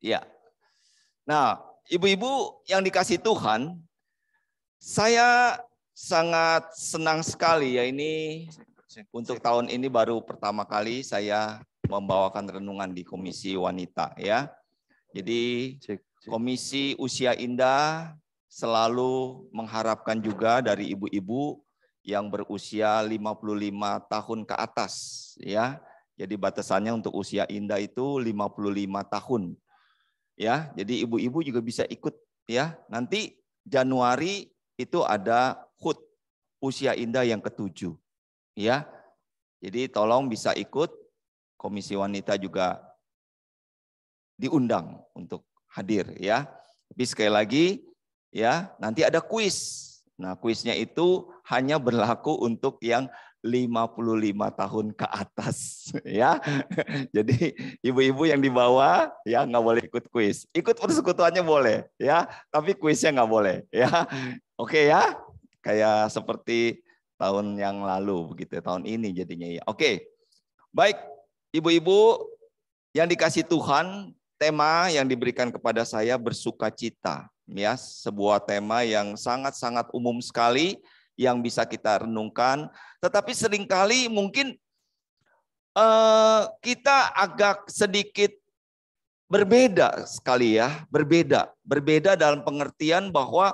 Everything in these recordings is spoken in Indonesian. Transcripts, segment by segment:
Ya. Nah, ibu-ibu yang dikasih Tuhan, saya sangat senang sekali ya, ini untuk tahun ini baru pertama kali saya membawakan renungan di Komisi Wanita ya. Jadi Komisi Usia Indah selalu mengharapkan juga dari ibu-ibu yang berusia 55 tahun ke atas ya. Jadi batasannya untuk usia indah itu 55 tahun. Ya, jadi ibu-ibu juga bisa ikut ya. Nanti Januari itu ada HUT usia indah yang ke-7. Ya. Jadi tolong bisa ikut, Komisi Wanita juga diundang untuk hadir ya. Tapi sekali lagi ya, nanti ada kuis. Nah, kuisnya itu hanya berlaku untuk yang 55 tahun ke atas ya. Jadi ibu-ibu yang di bawah ya nggak boleh ikut kuis. Ikut persekutuannya boleh ya, tapi kuisnya nggak boleh ya. Oke ya, kayak seperti tahun yang lalu begitu, tahun ini jadinya ya. Oke, baik ibu-ibu yang dikasih Tuhan, tema yang diberikan kepada saya bersukacita ya, sebuah tema yang sangat-sangat umum sekali yang bisa kita renungkan, tetapi seringkali mungkin kita agak sedikit berbeda sekali ya, berbeda dalam pengertian bahwa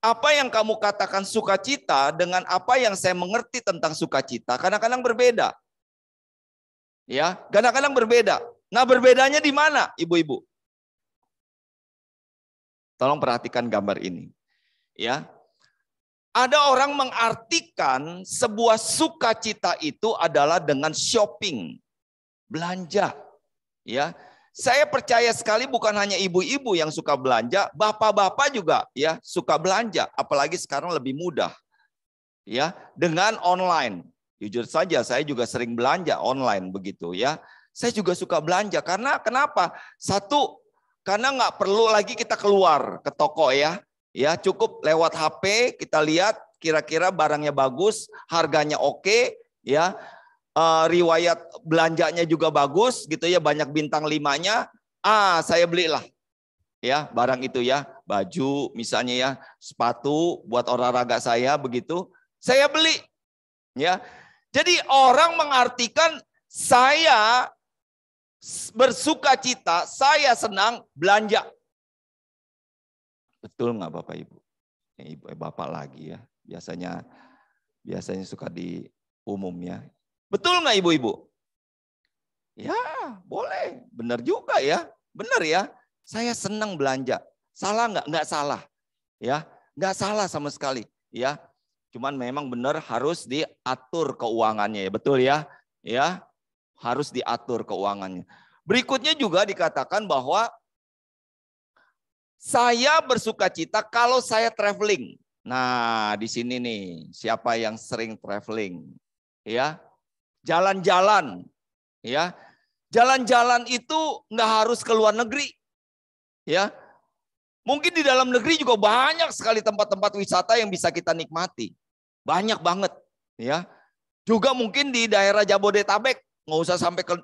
apa yang kamu katakan sukacita dengan apa yang saya mengerti tentang sukacita kadang-kadang berbeda. Ya, kadang-kadang berbeda. Nah, berbedanya di mana, ibu-ibu? Tolong perhatikan gambar ini. Ya. Ada orang mengartikan sebuah sukacita itu adalah dengan shopping, belanja. Ya, saya percaya sekali bukan hanya ibu-ibu yang suka belanja, bapak-bapak juga ya suka belanja, apalagi sekarang lebih mudah. Ya, dengan online. Jujur saja saya juga sering belanja online begitu ya. Saya juga suka belanja karena kenapa? Satu, karena nggak perlu lagi kita keluar ke toko ya. Ya, cukup lewat HP kita lihat kira-kira barangnya bagus, harganya oke, ya. Riwayat belanjanya juga bagus gitu ya, banyak bintang 5-nya. Saya belilah. Ya, barang itu ya, baju misalnya ya, sepatu buat olahraga saya begitu, saya beli. Ya. Jadi orang mengartikan saya bersukacita, saya senang belanja. Betul nggak Bapak Ibu? Ibu Bapak lagi ya. Biasanya suka di umum ya. Betul nggak Ibu-ibu? Ya, boleh. Benar juga ya. Benar ya. Saya senang belanja. Salah nggak? Nggak salah. Ya, nggak salah sama sekali. Ya, cuman memang benar harus diatur keuangannya ya. Betul ya? Ya, harus diatur keuangannya. Berikutnya juga dikatakan bahwa saya bersukacita kalau saya traveling. Nah, di sini nih, siapa yang sering traveling? Ya, jalan-jalan. Ya, jalan-jalan itu nggak harus ke luar negeri. Ya, mungkin di dalam negeri juga banyak sekali tempat-tempat wisata yang bisa kita nikmati. Banyak banget. Ya, juga mungkin di daerah Jabodetabek, nggak usah sampai ke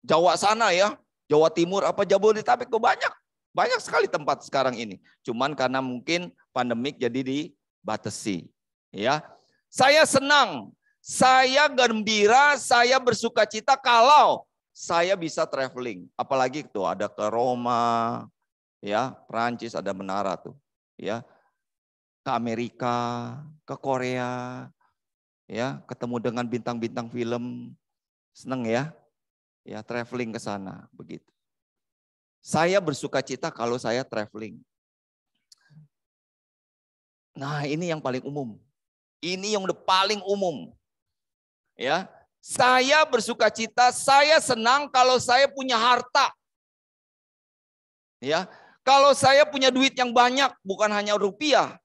Jawa sana ya, Jawa Timur apa Jabodetabek tuh banyak. Banyak sekali tempat sekarang ini. Cuman karena mungkin pandemik jadi dibatasi. Ya, saya senang, saya gembira, saya bersukacita kalau saya bisa traveling. Apalagi tuh ada ke Roma, ya, Prancis ada menara tuh, ya, ke Amerika, ke Korea, ya, ketemu dengan bintang-bintang film, seneng ya, ya traveling ke sana begitu. Saya bersukacita kalau saya traveling. Nah, ini yang paling umum. Ini yang udah paling umum. Ya, saya bersukacita, saya senang kalau saya punya harta. Ya, kalau saya punya duit yang banyak, bukan hanya rupiah.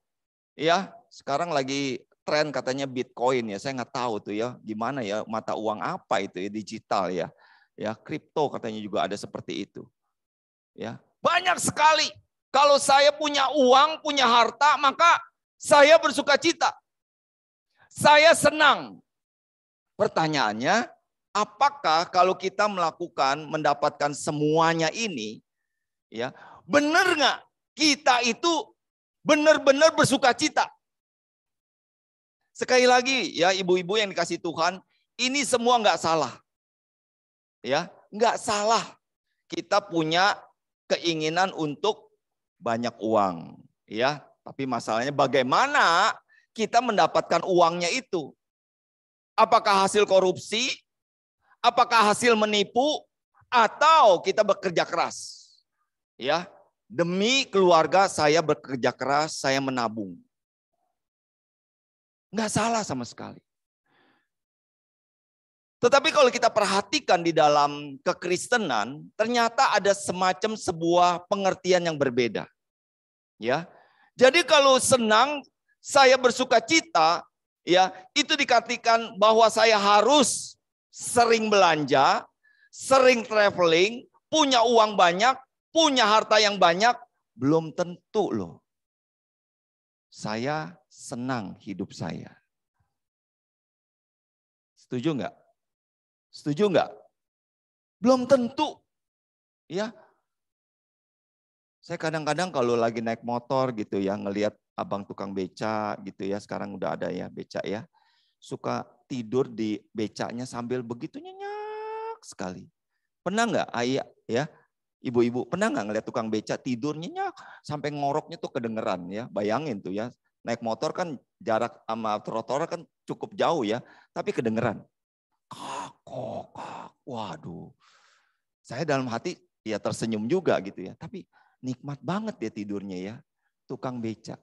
Ya, sekarang lagi tren katanya Bitcoin ya. Saya nggak tahu tuh ya, gimana ya mata uang apa itu ya, digital ya. Ya, kripto katanya juga ada seperti itu. Ya, banyak sekali. Kalau saya punya uang, punya harta, maka saya bersukacita. Saya senang. Pertanyaannya, apakah kalau kita mendapatkan semuanya ini, ya, benar nggak kita itu benar-benar bersuka cita? Sekali lagi ya ibu-ibu yang dikasih Tuhan, ini semua nggak salah. Ya, nggak salah. Kita punya keinginan untuk banyak uang, ya. Tapi masalahnya bagaimana kita mendapatkan uangnya itu? Apakah hasil korupsi? Apakah hasil menipu? Atau kita bekerja keras? Ya, demi keluarga saya bekerja keras, saya menabung. Nggak salah sama sekali. Tetapi kalau kita perhatikan di dalam kekristenan, ternyata ada semacam sebuah pengertian yang berbeda. Ya, jadi kalau senang, saya bersuka cita, ya, itu dikatakan bahwa saya harus sering belanja, sering traveling, punya uang banyak, punya harta yang banyak, belum tentu loh. Saya senang hidup saya. Setuju nggak? Setuju nggak? Belum tentu. Ya. Saya kadang-kadang kalau lagi naik motor gitu ya, ngelihat abang tukang beca gitu ya, sekarang udah ada ya beca ya, suka tidur di becanya sambil begitu nyenyak sekali. Pernah nggak ayah ya, ibu-ibu pernah nggak ngelihat tukang beca tidur nyenyak sampai ngoroknya tuh kedengeran ya? Bayangin tuh ya, naik motor kan jarak sama trotoar kan cukup jauh ya, tapi kedengeran. Waduh. Saya dalam hati ya tersenyum juga gitu ya, tapi nikmat banget dia tidurnya ya. Tukang beca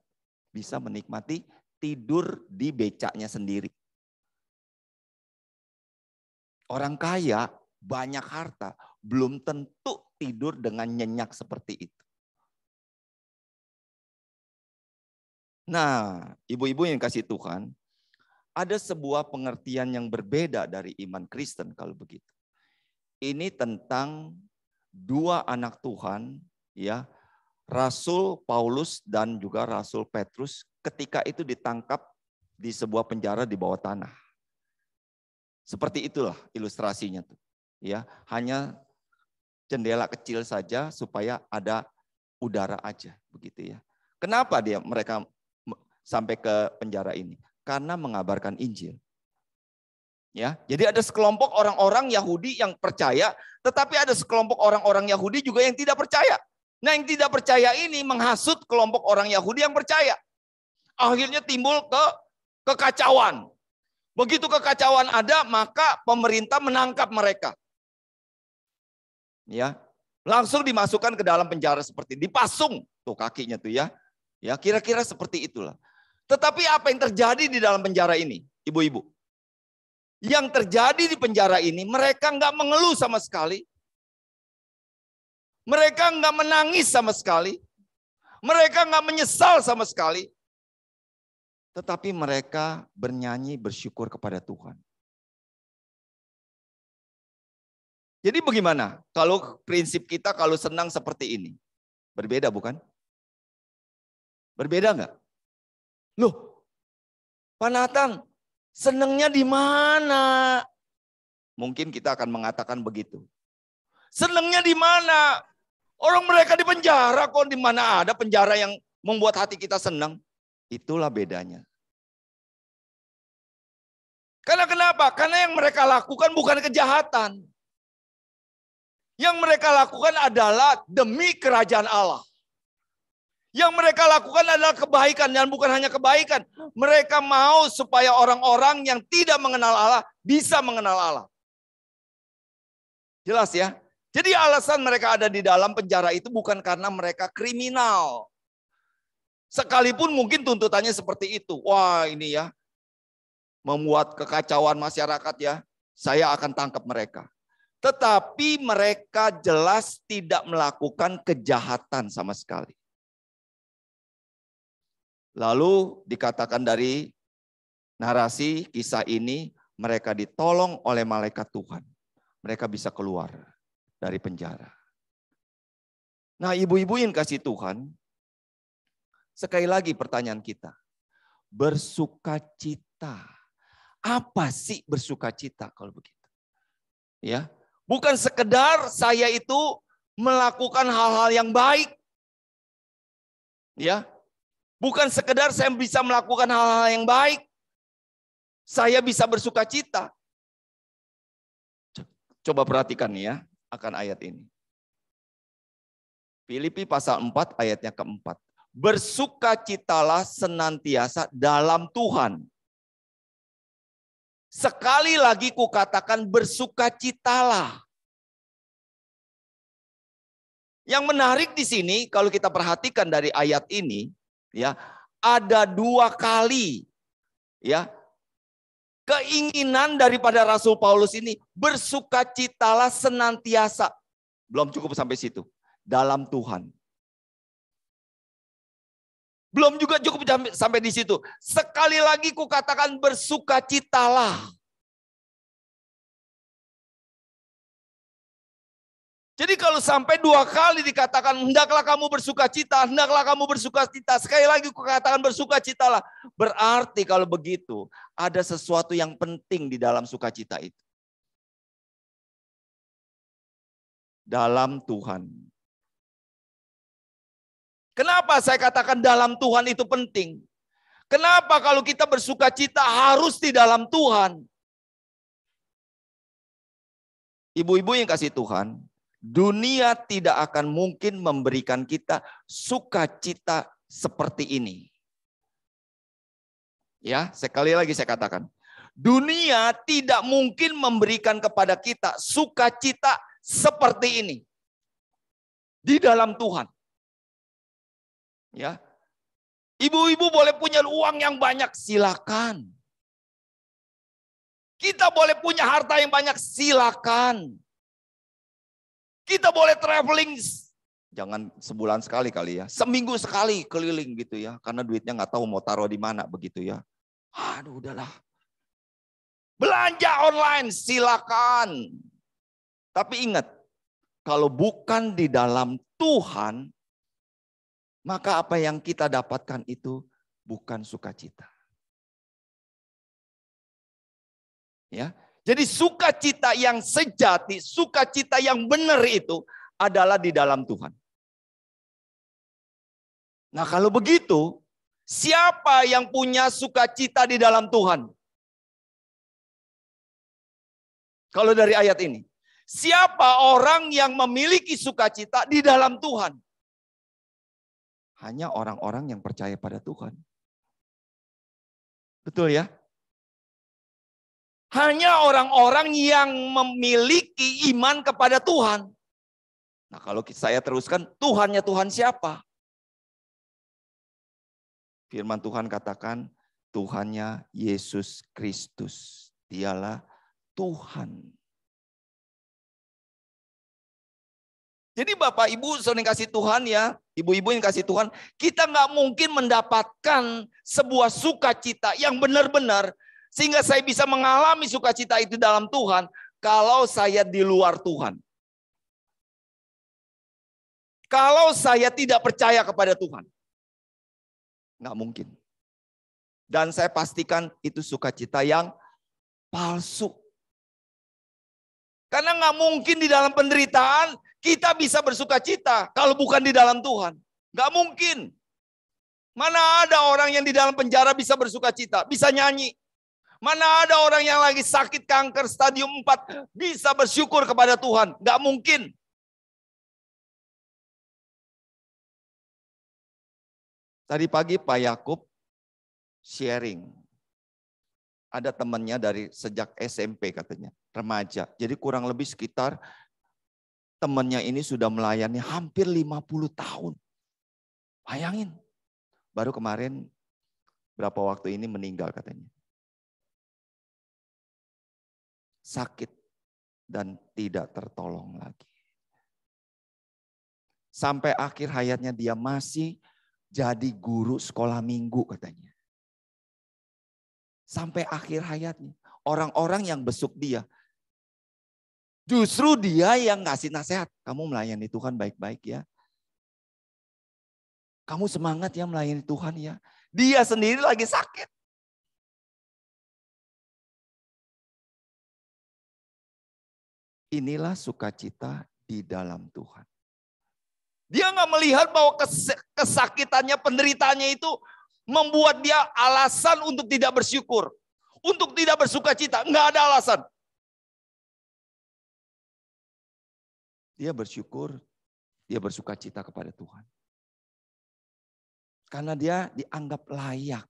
bisa menikmati tidur di becanya sendiri. Orang kaya banyak harta, belum tentu tidur dengan nyenyak seperti itu. Nah, ibu-ibu yang kasih Tuhan, ada sebuah pengertian yang berbeda dari iman Kristen kalau begitu. Ini tentang dua anak Tuhan, ya, Rasul Paulus dan juga Rasul Petrus ketika itu ditangkap di sebuah penjara di bawah tanah. Seperti itulah ilustrasinya tuh, ya, hanya jendela kecil saja supaya ada udara aja begitu ya. Kenapa mereka sampai ke penjara ini? Karena mengabarkan Injil. Ya, jadi ada sekelompok orang-orang Yahudi yang percaya, tetapi ada sekelompok orang-orang Yahudi juga yang tidak percaya. Nah, yang tidak percaya ini menghasut kelompok orang Yahudi yang percaya. Akhirnya timbul kekacauan. Begitu kekacauan ada, maka pemerintah menangkap mereka. Ya, langsung dimasukkan ke dalam penjara seperti dipasung tuh kakinya tuh ya. Ya, kira-kira seperti itulah. Tetapi apa yang terjadi di dalam penjara ini, ibu-ibu? Yang terjadi di penjara ini, mereka nggak mengeluh sama sekali. Mereka nggak menangis sama sekali. Mereka nggak menyesal sama sekali. Tetapi mereka bernyanyi bersyukur kepada Tuhan. Jadi bagaimana kalau prinsip kita kalau senang seperti ini? Berbeda bukan? Berbeda nggak? Loh, Pak Nathan, senangnya di mana? Mungkin kita akan mengatakan begitu. Senangnya di mana? Orang mereka di penjara kok, di mana ada penjara yang membuat hati kita senang? Itulah bedanya. Karena kenapa? Karena yang mereka lakukan bukan kejahatan. Yang mereka lakukan adalah demi kerajaan Allah. Yang mereka lakukan adalah kebaikan dan bukan hanya kebaikan. Mereka mau supaya orang-orang yang tidak mengenal Allah bisa mengenal Allah. Jelas ya? Jadi alasan mereka ada di dalam penjara itu bukan karena mereka kriminal. Sekalipun mungkin tuntutannya seperti itu. Wah ini ya, membuat kekacauan masyarakat ya, saya akan tangkap mereka. Tetapi mereka jelas tidak melakukan kejahatan sama sekali. Lalu dikatakan dari narasi kisah ini, mereka ditolong oleh malaikat Tuhan. Mereka bisa keluar dari penjara. Nah, ibu-ibu yang kasih Tuhan, sekali lagi pertanyaan kita. Bersukacita. Apa sih bersukacita kalau begitu? Ya, bukan sekedar saya itu melakukan hal-hal yang baik. Ya, bukan sekedar saya bisa melakukan hal-hal yang baik. Saya bisa bersuka cita. Coba perhatikan ya akan ayat ini. Filipi pasal 4 ayatnya keempat. Bersukacitalah senantiasa dalam Tuhan. Sekali lagi kukatakan bersukacitalah. Yang menarik di sini kalau kita perhatikan dari ayat ini, ya, ada 2 kali ya keinginan daripada Rasul Paulus ini, bersukacitalah senantiasa. Belum cukup sampai situ. Dalam Tuhan. Belum juga cukup sampai di situ. Sekali lagi kukatakan bersukacitalah. Jadi kalau sampai 2 kali dikatakan hendaklah kamu bersukacita, hendaklah kamu bersukacita. Sekali lagi kukatakan bersukacitalah. Berarti kalau begitu ada sesuatu yang penting di dalam sukacita itu. Dalam Tuhan. Kenapa saya katakan dalam Tuhan itu penting? Kenapa kalau kita bersukacita harus di dalam Tuhan? Ibu-ibu yang kasih Tuhan, dunia tidak akan mungkin memberikan kita sukacita seperti ini. Ya, sekali lagi saya katakan. Dunia tidak mungkin memberikan kepada kita sukacita seperti ini. Di dalam Tuhan. Ya. Ibu-ibu boleh punya uang yang banyak, silakan. Kita boleh punya harta yang banyak, silakan. Kita boleh traveling, jangan sebulan sekali kali ya, seminggu sekali keliling gitu ya, karena duitnya nggak tahu mau taruh di mana begitu ya. Aduh, udahlah. Belanja online, silakan. Tapi ingat, kalau bukan di dalam Tuhan, maka apa yang kita dapatkan itu bukan sukacita. Ya, jadi sukacita yang sejati, sukacita yang benar itu adalah di dalam Tuhan. Nah, kalau begitu, siapa yang punya sukacita di dalam Tuhan? Kalau dari ayat ini, siapa orang yang memiliki sukacita di dalam Tuhan? Hanya orang-orang yang percaya pada Tuhan. Betul ya? Hanya orang-orang yang memiliki iman kepada Tuhan. Nah, kalau saya teruskan, Tuhannya Tuhan siapa? Firman Tuhan katakan, Tuhannya Yesus Kristus. Dialah Tuhan. Jadi Bapak Ibu saudara yang kasih Tuhan ya, ibu-ibu yang kasih Tuhan, kita nggak mungkin mendapatkan sebuah sukacita yang benar-benar sehingga saya bisa mengalami sukacita itu dalam Tuhan kalau saya di luar Tuhan. Kalau saya tidak percaya kepada Tuhan. Nggak mungkin. Dan saya pastikan itu sukacita yang palsu. Karena nggak mungkin di dalam penderitaan kita bisa bersukacita kalau bukan di dalam Tuhan. Nggak mungkin. Mana ada orang yang di dalam penjara bisa bersukacita, bisa nyanyi. Mana ada orang yang lagi sakit kanker stadium 4 bisa bersyukur kepada Tuhan. Nggak mungkin. Tadi pagi Pak Yakub sharing. Ada temannya dari sejak SMP katanya, remaja. Jadi kurang lebih sekitar temannya ini sudah melayani hampir 50 tahun. Bayangin. Baru kemarin berapa waktu ini meninggal katanya. Sakit dan tidak tertolong lagi. Sampai akhir hayatnya dia masih jadi guru sekolah minggu katanya. Sampai akhir hayatnya. Orang-orang yang besuk dia. Justru dia yang ngasih nasihat. Kamu melayani Tuhan baik-baik ya. Kamu semangat ya melayani Tuhan ya. Dia sendiri lagi sakit. Inilah sukacita di dalam Tuhan. Dia nggak melihat bahwa kesakitannya, penderitaannya itu membuat dia alasan untuk tidak bersyukur. Untuk tidak bersukacita. Nggak ada alasan. Dia bersyukur, dia bersukacita kepada Tuhan. Karena dia dianggap layak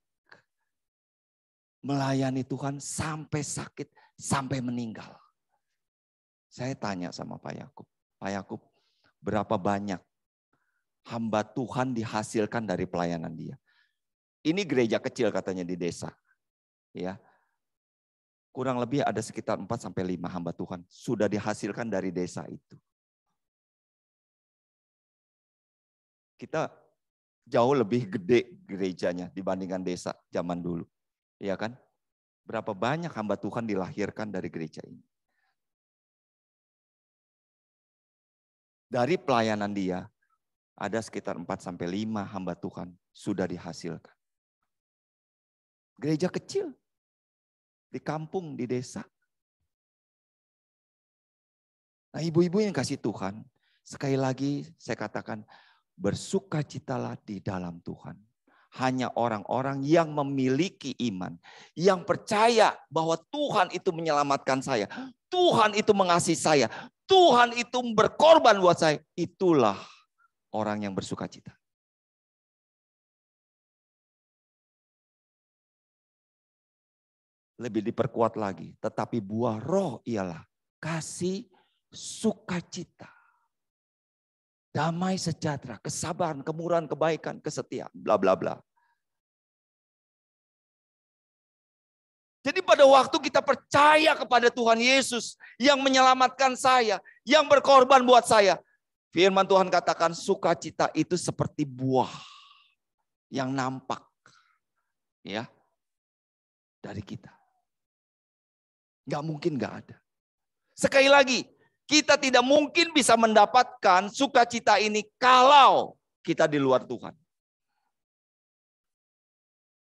melayani Tuhan sampai sakit, sampai meninggal. Saya tanya sama Pak Yakub, berapa banyak hamba Tuhan dihasilkan dari pelayanan dia? Ini gereja kecil katanya di desa. Ya. Kurang lebih ada sekitar 4-5 hamba Tuhan sudah dihasilkan dari desa itu. Kita jauh lebih gede gerejanya dibandingkan desa zaman dulu. Iya kan? Berapa banyak hamba Tuhan dilahirkan dari gereja ini. Dari pelayanan dia, ada sekitar 4-5 hamba Tuhan sudah dihasilkan. Gereja kecil, di kampung, di desa. Nah, ibu-ibu yang kasih Tuhan, sekali lagi saya katakan, bersukacitalah di dalam Tuhan. Hanya orang-orang yang memiliki iman, yang percaya bahwa Tuhan itu menyelamatkan saya, Tuhan itu mengasihi saya, Tuhan itu berkorban buat saya, itulah orang yang bersukacita. Lebih diperkuat lagi, tetapi buah roh ialah kasih, sukacita, damai sejahtera, kesabaran, kemurahan, kebaikan, kesetiaan, bla bla bla. Jadi pada waktu kita percaya kepada Tuhan Yesus yang menyelamatkan saya, yang berkorban buat saya. Firman Tuhan katakan sukacita itu seperti buah yang nampak ya dari kita. Gak mungkin gak ada. Sekali lagi, kita tidak mungkin bisa mendapatkan sukacita ini kalau kita di luar Tuhan.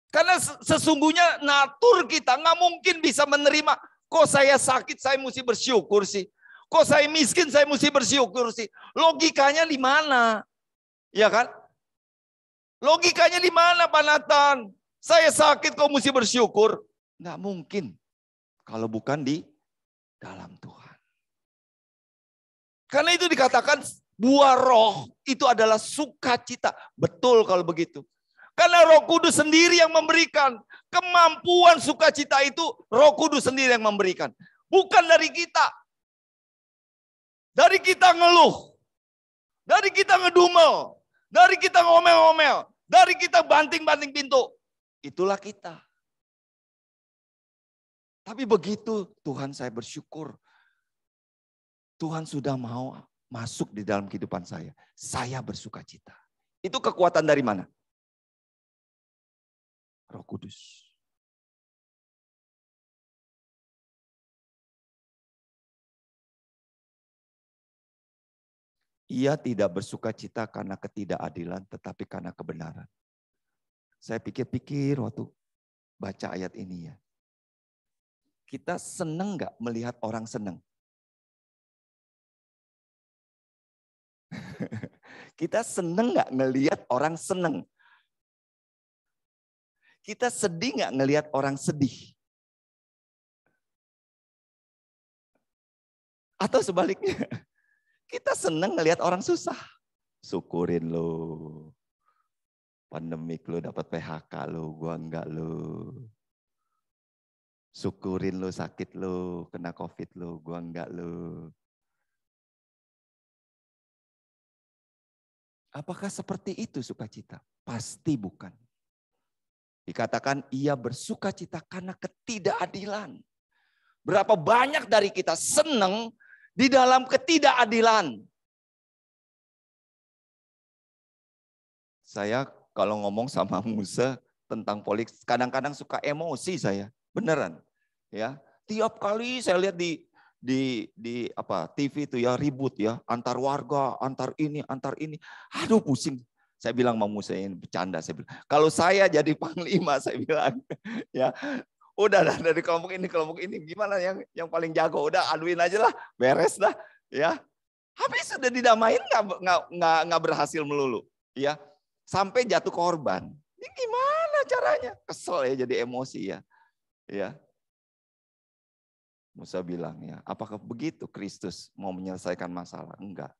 Karena sesungguhnya natur kita nggak mungkin bisa menerima. Kok saya sakit saya mesti bersyukur sih. Kok saya miskin saya mesti bersyukur sih. Logikanya di mana? Ya kan? Logikanya di mana Pak Nathan? Saya sakit kok mesti bersyukur? Nggak mungkin. Kalau bukan di dalam Tuhan. Karena itu dikatakan buah roh itu adalah sukacita. Betul kalau begitu. Karena Roh Kudus sendiri yang memberikan. Kemampuan sukacita itu Roh Kudus sendiri yang memberikan. Bukan dari kita. Dari kita ngeluh. Dari kita ngedumel. Dari kita ngomel-ngomel. Dari kita banting-banting pintu. Itulah kita. Tapi begitu Tuhan saya bersyukur. Tuhan sudah mau masuk di dalam kehidupan saya. Saya bersukacita. Itu kekuatan dari mana? Roh Kudus. Ia tidak bersukacita karena ketidakadilan, tetapi karena kebenaran. Saya pikir-pikir waktu baca ayat ini ya. Kita senang nggak melihat orang senang? Kita senang nggak ngelihat orang senang? Kita sedih nggak ngelihat orang sedih? Atau sebaliknya, kita senang ngelihat orang susah. Syukurin lo. Pandemik lo dapat PHK lo, gua enggak lo. Syukurin lo sakit lo, kena COVID lo, gua enggak lo. Apakah seperti itu sukacita? Pasti bukan. Dikatakan ia bersukacita karena ketidakadilan. Berapa banyak dari kita senang di dalam ketidakadilan. Saya kalau ngomong sama Musa tentang politik, kadang-kadang suka emosi saya. Beneran. Ya, tiap kali saya lihat di TV itu ya ribut ya, antar warga, antar ini. Aduh pusing. Saya bilang sama Musa, ini bercanda, saya bilang, kalau saya jadi panglima, saya bilang, ya Udah dari kelompok ini gimana yang paling jago? Udah aduin aja lah, beres dah, ya. Habis sudah didamain nggak berhasil melulu, ya. Sampai jatuh korban. Ini gimana caranya? Kesel ya, jadi emosi ya. Ya. Musa bilang ya, apakah begitu Kristus mau menyelesaikan masalah? Enggak.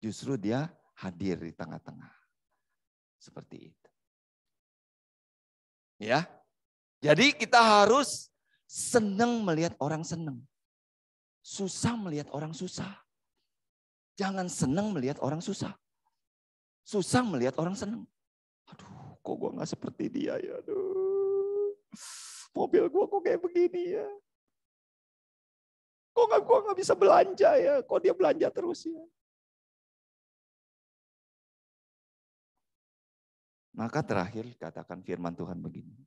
Justru dia hadir di tengah-tengah. Seperti itu. Ya. Jadi kita harus senang melihat orang senang. Susah melihat orang susah. Jangan senang melihat orang susah. Susah melihat orang senang. Aduh, kok gue gak seperti dia ya. Aduh, mobil gue kok kayak begini ya. Kok gue gak bisa belanja ya. Kok dia belanja terus ya. Maka terakhir katakan firman Tuhan begini.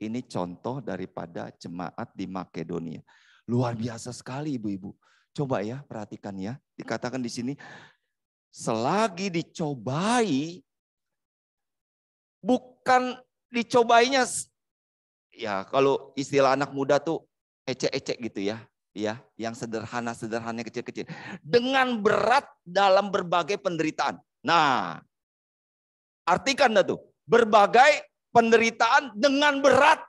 Ini contoh daripada jemaat di Makedonia. Luar biasa sekali ibu-ibu. Coba ya perhatikan ya. Dikatakan di sini. Selagi dicobai. Bukan dicobainya. Ya kalau istilah anak muda tuh ecek-ecek gitu ya. Ya, yang sederhana-sederhana kecil-kecil. Dengan berat dalam berbagai penderitaan. Nah, artikan dah tuh. Berbagai penderitaan dengan berat.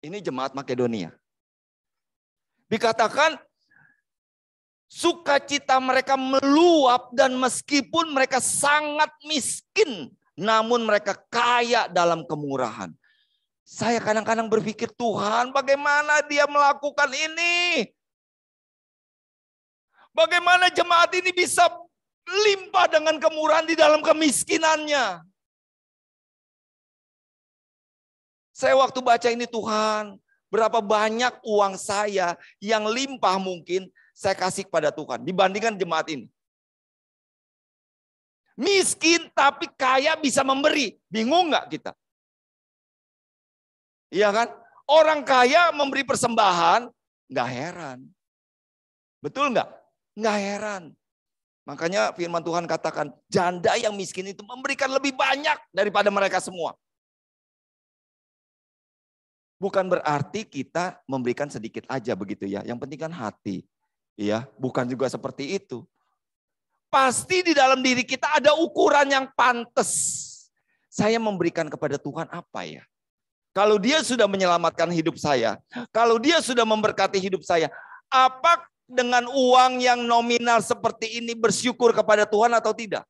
Ini jemaat Makedonia. Dikatakan sukacita mereka meluap dan meskipun mereka sangat miskin, namun mereka kaya dalam kemurahan. Saya kadang-kadang berpikir, Tuhan bagaimana dia melakukan ini? Bagaimana jemaat ini bisa limpah dengan kemurahan di dalam kemiskinannya? Saya waktu baca ini Tuhan, berapa banyak uang saya yang limpah mungkin saya kasih kepada Tuhan dibandingkan jemaat ini. Miskin tapi kaya bisa memberi. Bingung nggak kita? Iya kan? Orang kaya memberi persembahan, nggak heran. Betul nggak? Nggak heran. Makanya firman Tuhan katakan, janda yang miskin itu memberikan lebih banyak daripada mereka semua. Bukan berarti kita memberikan sedikit aja begitu ya. Yang penting kan hati. Ya, bukan juga seperti itu. Pasti di dalam diri kita ada ukuran yang pantas. Saya memberikan kepada Tuhan apa ya? Kalau dia sudah menyelamatkan hidup saya, kalau dia sudah memberkati hidup saya, apa dengan uang yang nominal seperti ini bersyukur kepada Tuhan atau tidak?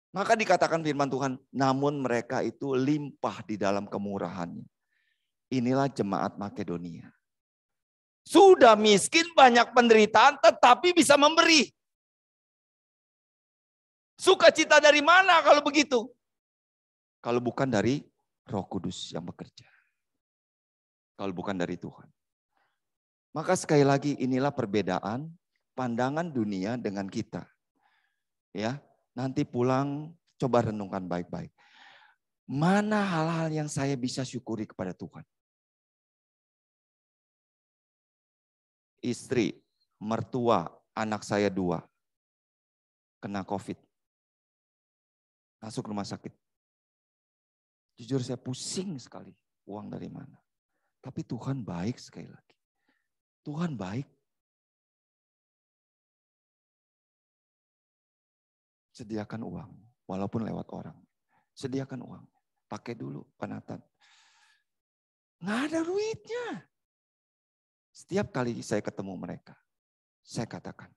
Maka dikatakan firman Tuhan, namun mereka itu limpah di dalam kemurahannya. Inilah jemaat Makedonia. Sudah miskin, banyak penderitaan, tetapi bisa memberi. Sukacita dari mana kalau begitu? Kalau bukan dari Roh Kudus yang bekerja. Kalau bukan dari Tuhan. Maka sekali lagi inilah perbedaan pandangan dunia dengan kita. Ya, nanti pulang coba renungkan baik-baik. Mana hal-hal yang saya bisa syukuri kepada Tuhan? Istri, mertua, anak saya 2 kena COVID. Masuk rumah sakit. Jujur saya pusing sekali. Uang dari mana? Tapi Tuhan baik sekali lagi. Tuhan baik. Sediakan uang. Walaupun lewat orang. Sediakan uang. Pakai dulu penatan. Nggak ada duitnya. Setiap kali saya ketemu mereka. Saya katakan.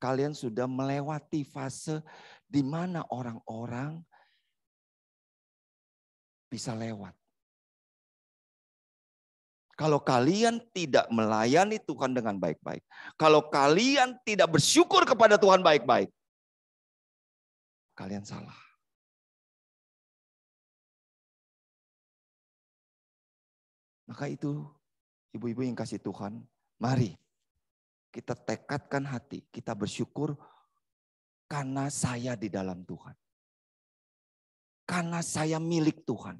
Kalian sudah melewati fase di mana orang-orang bisa lewat. Kalau kalian tidak melayani Tuhan dengan baik-baik. Kalau kalian tidak bersyukur kepada Tuhan baik-baik. Kalian salah. Maka itu ibu-ibu yang kasih Tuhan. Mari kita tekadkan hati. Kita bersyukur karena saya di dalam Tuhan. Karena saya milik Tuhan.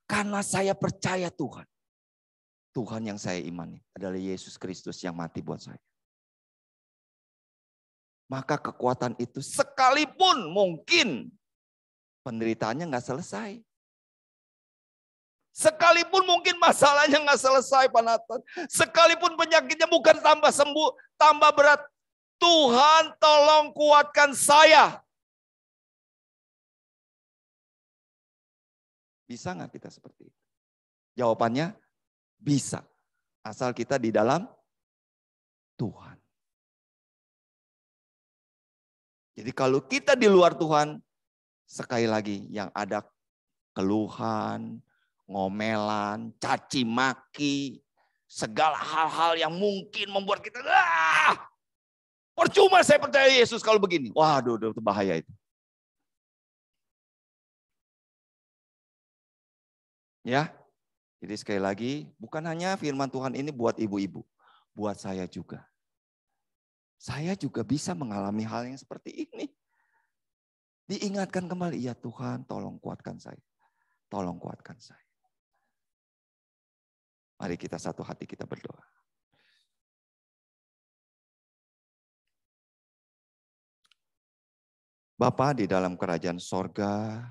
Karena saya percaya Tuhan. Tuhan yang saya imani adalah Yesus Kristus yang mati buat saya. maka kekuatan itu sekalipun mungkin penderitaannya nggak selesai. Sekalipun mungkin masalahnya nggak selesai, Pak Nathan. Sekalipun penyakitnya bukan tambah sembuh, tambah berat. Tuhan tolong kuatkan saya. Bisa nggak kita seperti itu? Jawabannya bisa. Asal kita di dalam Tuhan. Jadi kalau kita di luar Tuhan, sekali lagi yang ada keluhan, ngomelan, caci maki, segala hal-hal yang mungkin membuat kita, percuma saya percaya Yesus kalau begini. Waduh, itu bahaya itu. Ya, jadi sekali lagi, bukan hanya firman Tuhan ini buat ibu-ibu, buat saya juga. Saya juga bisa mengalami hal yang seperti ini. Diingatkan kembali, ya Tuhan tolong kuatkan saya. Tolong kuatkan saya. Mari kita satu hati kita berdoa. Bapa di dalam kerajaan sorga,